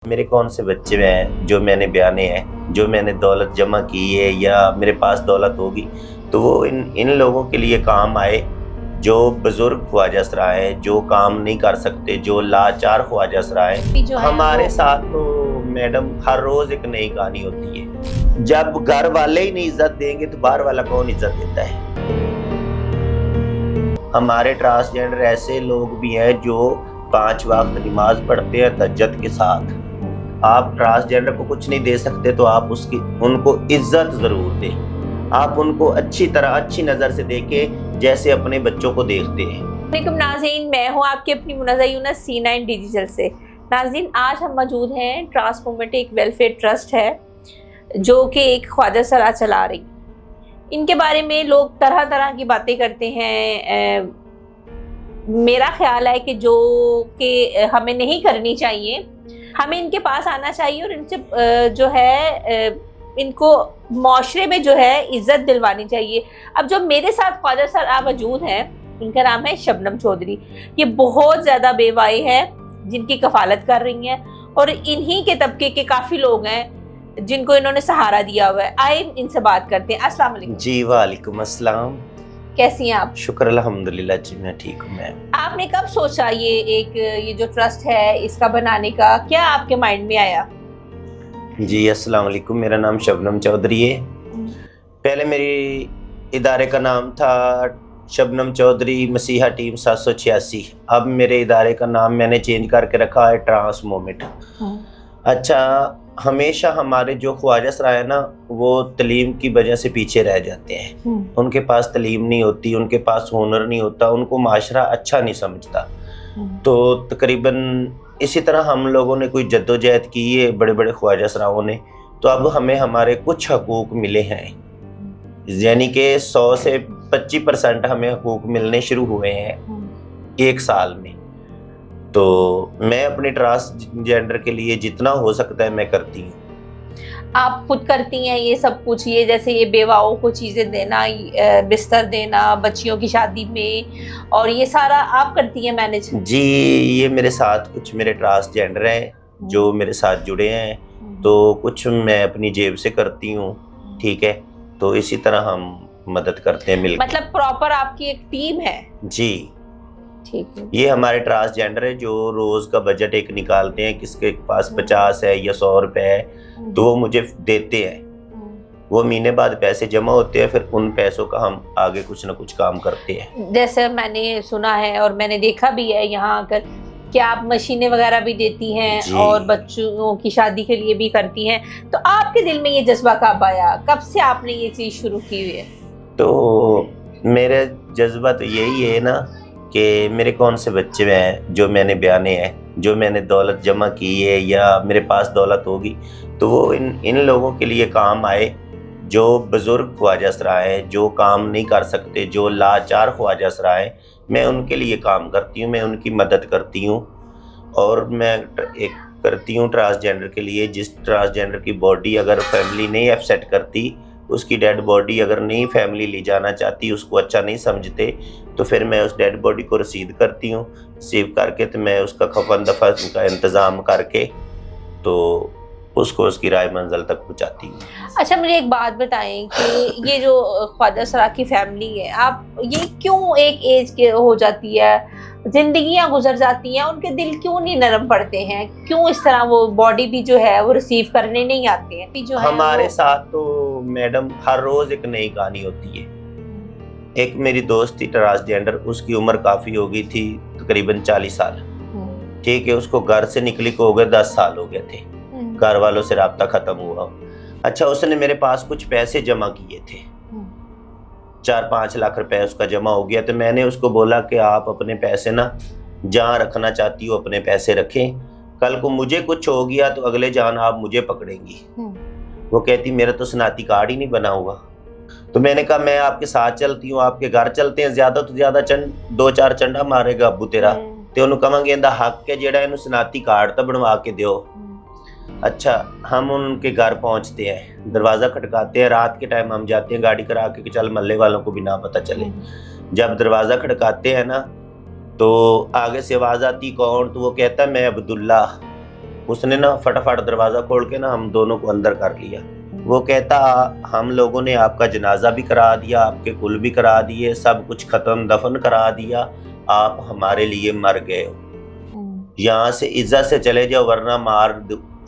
मेरे कौन से बच्चे हैं जो मैंने ब्याने हैं, जो मैंने दौलत जमा की है या मेरे पास दौलत होगी तो वो इन लोगों के लिए काम आए जो बुजुर्ग ख्वाजा सरा है, जो काम नहीं कर सकते, जो लाचार ख्वाजा सरा है। हमारे साथ तो मैडम हर रोज एक नई कहानी होती है। जब घर वाले ही नहीं इज्जत देंगे तो बाहर वाला कौन इज्जत देता है। हमारे ट्रांसजेंडर ऐसे लोग भी हैं जो 5 वक्त नमाज पढ़ते हैं तहज्जुद के साथ। आप ट्रांसजेंडर को कुछ नहीं दे सकते तो आप उनको इज्जत जरूर दें। आप उनको अच्छी तरह अच्छी नज़र से देखें जैसे अपने बच्चों को देखते हैं। वालेकुम नाज़रीन, मैं हूँ आपकी अपनी मुनज़्ज़ा यूनस C9 डिजिटल से। नाज़रीन, आज हम मौजूद हैं ट्रांस मूवमेंट एक वेलफेयर ट्रस्ट है जो कि एक ख्वाजा सरा चला रही। इनके बारे में लोग तरह तरह की बातें करते हैं। मेरा ख्याल है कि जो कि हमें नहीं करनी चाहिए, हमें इनके पास आना चाहिए और इनसे जो है इनको माशरे में जो है इज्जत दिलवानी चाहिए। अब जो मेरे साथ ख्वाजा सरा मौजूद हैं, इनका नाम है शबनम चौधरी। ये बहुत ज़्यादा बेवाई है जिनकी कफालत कर रही हैं और इन्हीं के तबके के काफ़ी लोग हैं जिनको इन्होंने सहारा दिया हुआ है। आए इनसे बात करते हैं। अस्सलाम वालेकुम। जी वालेकुम अस्सलाम। कैसी हैं आप? शुक्र अल्हम्दुलिल्लाह जी, मैं ठीक हूँ मैम। आपने कब सोचा ये जो ट्रस्ट है इसका बनाने का, क्या आपके माइंड में आया? जी अस्सलाम वालेकुम, मेरा नाम शबनम चौधरी है। पहले मेरी इदारे का नाम था शबनम चौधरी मसीहा टीम 786। अब मेरे इदारे का नाम मैंने चेंज करके रखा है ट्रांस मूवमेंट। अच्छा, हमेशा हमारे जो ख्वाजा सरा है ना, वो तलीम की वजह से पीछे रह जाते हैं। उनके पास तलीम नहीं होती, उनके पास हुनर नहीं होता, उनको माशरा अच्छा नहीं समझता। तो तकरीबन इसी तरह हम लोगों ने कोई जद्दोजहद की है बड़े बड़े ख्वाजा सराओं ने, तो अब हमें हमारे कुछ हकूक़ मिले हैं। यानी कि 100 से 25% हमें हकूक़ मिलने शुरू हुए हैं 1 साल में। तो मैं अपने ट्रांसजेंडर के लिए जितना हो सकता है मैं करती हूँ। आप खुद करती हैं ये सब कुछ, ये जैसे ये बेवाओं को चीज़ें देना, बिस्तर देना बच्चियों की शादी में, और ये सारा आप करती हैं मैनेज? जी, ये मेरे साथ कुछ मेरे ट्रांसजेंडर हैं जो मेरे साथ जुड़े हैं, तो कुछ मैं अपनी जेब से करती हूँ, ठीक है। तो इसी तरह हम मदद करते हैं मिलकर। मतलब प्रॉपर आपकी एक टीम है? जी, ठीक है। ये हमारे ट्रांसजेंडर है जो रोज़ का बजट एक निकालते हैं, किसके पास 50 है या 100 रुपए है तो वो मुझे देते हैं। वो महीने बाद पैसे जमा होते हैं, फिर उन पैसों का हम आगे कुछ ना कुछ काम करते हैं। जैसे मैंने सुना है और मैंने देखा भी है यहाँ आकर कि आप मशीनें वगैरह भी देती हैं और बच्चों की शादी के लिए भी करती हैं। तो आपके दिल में ये जज्बा कब आया, कब से आपने ये चीज़ शुरू की हुई है? तो मेरा जज्बा तो यही है ना कि मेरे कौन से बच्चे हैं जो मैंने ब्याने हैं, जो मैंने दौलत जमा की है या मेरे पास दौलत होगी तो वो इन लोगों के लिए काम आए जो बुजुर्ग ख्वाजा सरा है, जो काम नहीं कर सकते, जो लाचार ख्वाजा सरा है। मैं उनके लिए काम करती हूँ, मैं उनकी मदद करती हूँ। और मैं एक करती हूँ ट्रांसजेंडर के लिए, जिस ट्रांसजेंडर की बॉडी अगर फैमिली नहीं एक्सेप्ट करती, उसकी डेड बॉडी अगर नहीं फैमिली ले जाना चाहती, उसको अच्छा नहीं समझते, तो फिर मैं उस डेड बॉडी को रसीद करती हूँ। रिसीव करके तो मैं उसका कफन दफन का इंतज़ाम करके तो उसको उसकी राय मंजिल तक पहुँचाती हूँ। अच्छा, मुझे एक बात बताएं कि ये जो ख्वाजा सरा की फैमिली है, आप ये क्यों एक एज के हो जाती है, जिंदगियां गुजर जाती हैं, उनके दिल क्यों नहीं नरम पड़ते हैं? क्यों इस तरह वो बॉडी भी जो है वो रिसीव करने नहीं आते हैं? जो हमारे साथ तो मैडम हर रोज एक नई कहानी होती है। एक मेरी दोस्त थी ट्रांसजेंडर, उसकी उम्र काफी हो गई थी, तकरीबन 40 साल, ठीक है। उसको घर से निकली को हो गए 10 साल हो गए थे, घर वालों से राब्ता खत्म हुआ। अच्छा, उसने मेरे पास कुछ पैसे जमा किए थे, 4-5 लाख रुपए उसका जमा हो गया। तो मैंने उसको बोला कि आप अपने पैसे ना जहाँ रखना चाहती हो अपने पैसे रखें, कल को मुझे कुछ हो गया तो अगले जान आप मुझे पकड़ेंगी। वो कहती मेरा तो शनाख्ती कार्ड ही नहीं बना हुआ। तो मैंने कहा मैं आपके साथ चलती हूँ, आपके घर चलते हैं, ज़्यादा तो ज़्यादा 2-4 चंडा मारेगा अब्बू तेरा, तो उन्होंने कहांगे इंदा हक है जेड़ा इन्हू शनाख्ती कार्ड तो बनवा के दो। अच्छा, हम उनके घर पहुंचते हैं, दरवाज़ा खटकाते हैं, रात के टाइम हम जाते हैं गाड़ी करा के कि चल मल्ले वालों को भी ना पता चले। जब दरवाज़ा खटकाते हैं ना तो आगे से आवाज़ आती कौन, तो वो कहता है मैं अब्दुल्ला। اس نے نا فٹافٹ دروازہ کھول کے نا ہم دونوں کو اندر کر لیا. وہ کہتا ہم لوگوں نے آپ کا جنازہ بھی کرا دیا, آپ کے کل بھی کرا دیے, سب کچھ ختم, دفن کرا دیا, آپ ہمارے لیے مر گئے ہو, یہاں سے عزت سے چلے جاؤ ورنہ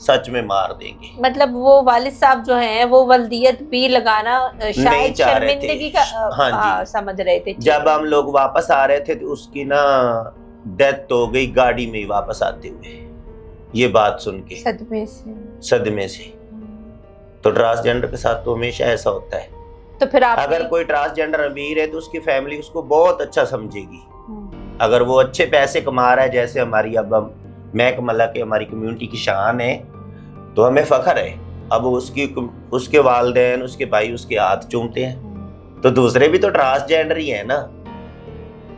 سچ میں مار دیں گے. مطلب وہ والد صاحب جو ہیں وہ ولدیت بھی لگانا شاید چاہ رہے تھے. شرمندگی کا سمجھ رہے تھے. جب ہم لوگ واپس آ رہے تھے تو اس کی نا ڈیتھ ہو گئی گاڑی میں واپس آتے ہوئے, یہ بات سن کے صدمے سے. تو ٹرانسجینڈر کے ساتھ تو ہمیشہ ایسا ہوتا ہے. تو پھر اگر کوئی ٹرانسجینڈر امیر ہے تو اس کی فیملی اس کو بہت اچھا سمجھے گی. اگر وہ اچھے پیسے کما رہا ہے, جیسے ہماری اب محک ملک ہے, ہماری کمیونٹی کی شان ہے, تو ہمیں فخر ہے. اب اس کے والدین, اس کے بھائی اس کے ہاتھ چومتے ہیں, تو دوسرے بھی تو ٹرانسجینڈر ہی ہیں نا,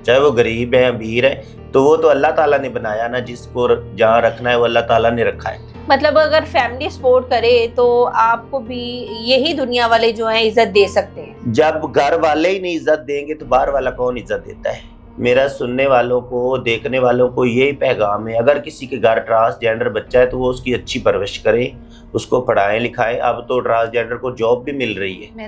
چاہے وہ غریب ہے امیر ہے, تو وہ تو اللہ تعالیٰ نے بنایا نا, جس کو جہاں رکھنا ہے وہ اللہ تعالیٰ نے رکھا ہے. مطلب اگر فیملی سپورٹ کرے تو آپ کو بھی یہی دنیا والے جو ہیں عزت دے سکتے ہیں. جب گھر والے ہی نہیں عزت دیں گے تو باہر والا کون عزت دیتا ہے. میرا سننے والوں کو, دیکھنے والوں کو یہی پیغام ہے, اگر کسی کے گھر ٹرانسجینڈر بچہ ہے تو وہ اس کی اچھی پرورش کرے, اس کو پڑھائیں لکھائیں. اب تو ٹرانسجینڈر کو جاب بھی مل رہی ہے,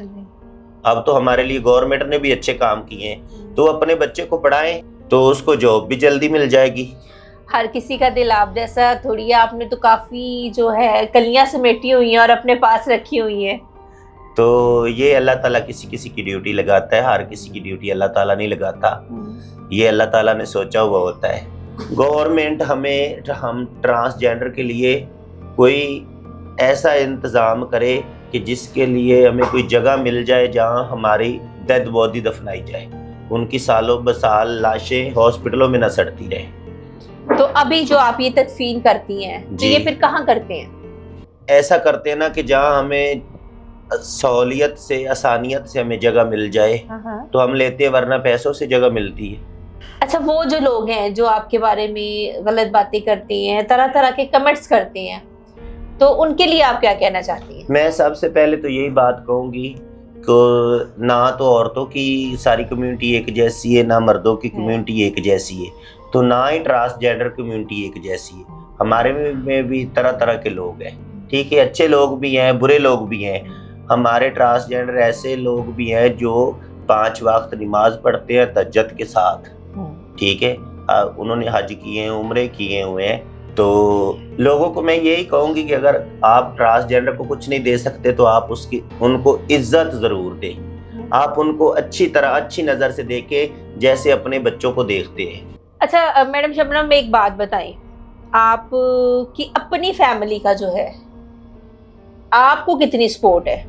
اب تو ہمارے لیے گورنمنٹ نے بھی اچھے کام کیے ہیں, تو اپنے بچے کو پڑھائیں تو اس کو جاب بھی جلدی مل جائے گی. ہر کسی کا دل آپ جیسا تھوڑی ہے, آپ نے تو کافی جو ہے کلیاں سمیٹی ہوئی ہیں اور اپنے پاس رکھی ہوئی ہیں. تو یہ اللہ تعالیٰ کسی کسی کی ڈیوٹی لگاتا ہے, ہر کسی کی ڈیوٹی اللہ تعالیٰ نہیں لگاتا, یہ اللہ تعالیٰ نے سوچا ہوا ہوتا ہے. گورنمنٹ ہم ٹرانسجینڈر کے لیے کوئی ایسا انتظام کرے کہ جس کے لیے ہمیں کوئی جگہ مل جائے جہاں ہماری ڈیڈ باڈی دفنائی جائے, ان کی سالوں بسال لاشیں ہاسپٹلوں میں نہ سڑتی رہیں. تو ابھی جو آپ یہ تدفین کرتی ہیں تو یہ پھر کہاں کرتے ہیں؟ ایسا کرتے ہیں نا کہ جہاں ہمیں سہولیت سے, آسانیت سے ہمیں جگہ مل جائے تو ہم لیتے ہیں, ورنہ پیسوں سے جگہ ملتی ہے. اچھا, وہ جو لوگ ہیں جو آپ کے بارے میں غلط باتیں کرتے ہیں, طرح طرح کے کمنٹس کرتے ہیں, تو ان کے لیے آپ کیا کہنا چاہتی ہیں؟ میں سب سے پہلے تو یہی بات کہوں گی کہ نہ تو عورتوں کی ساری کمیونٹی ایک جیسی ہے, نہ مردوں کی کمیونٹی ایک جیسی ہے, تو نہ ہی ٹرانسجینڈر کمیونٹی ایک جیسی ہے. ہمارے میں بھی طرح طرح کے لوگ ہیں, ٹھیک ہے, اچھے لوگ بھی ہیں, برے لوگ بھی ہیں. ہمارے ٹرانسجینڈر ایسے لوگ بھی ہیں جو 5 وقت نماز پڑھتے ہیں تہجد کے ساتھ, ٹھیک ہے, انہوں نے حج کیے ہیں, عمرے کیے ہوئے ہیں. تو لوگوں کو میں یہی کہوں گی کہ اگر آپ ٹرانسجینڈر کو کچھ نہیں دے سکتے تو آپ ان کو عزت ضرور دیں. آپ ان کو اچھی طرح, اچھی نظر سے دیکھیں جیسے اپنے بچوں کو دیکھتے ہیں. اچھا میڈم شبنم, ایک بات بتائیں, آپ کی اپنی فیملی کا جو ہے آپ کو کتنی سپورٹ ہے؟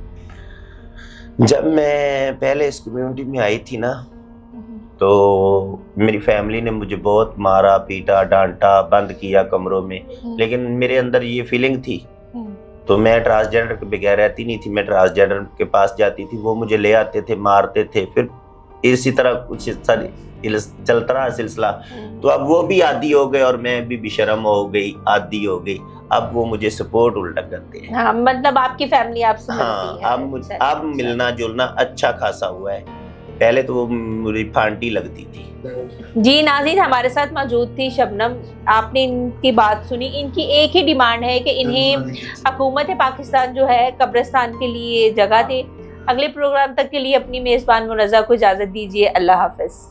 جب میں پہلے اس کمیونٹی میں آئی تھی نا, تو میری فیملی نے مجھے بہت مارا, پیٹا, ڈانٹا, بند کیا کمروں میں, لیکن میرے اندر یہ فیلنگ تھی, تو میں ٹرانسجینڈر کے بغیر رہتی نہیں تھی. میں ٹرانسجینڈر کے پاس جاتی تھی, وہ مجھے لے آتے تھے, مارتے تھے, پھر اسی طرح کچھ چلتا رہا سلسلہ. تو اب وہ بھی عادی ہو گئے اور میں بھی بشرم ہو گئی, عادی ہو گئی. اب وہ مجھے سپورٹ الٹا کرتے ہیں. ہاں, مطلب آپ کی فیملی آپ سے ملتی ہے. اب ملنا جلنا اچھا خاصا ہوا ہے, پہلے تو وہ میری پھانٹی لگتی تھی. جی ناظرین, ہمارے ساتھ موجود تھی شبنم. آپ نے ان کی بات سنی. ان کی ایک ہی ڈیمانڈ ہے کہ انہیں حکومت پاکستان جو ہے قبرستان کے لیے جگہ دے. اگلے پروگرام تک کے لیے اپنی میزبان منزہ کو اجازت دیجیے. اللہ حافظ.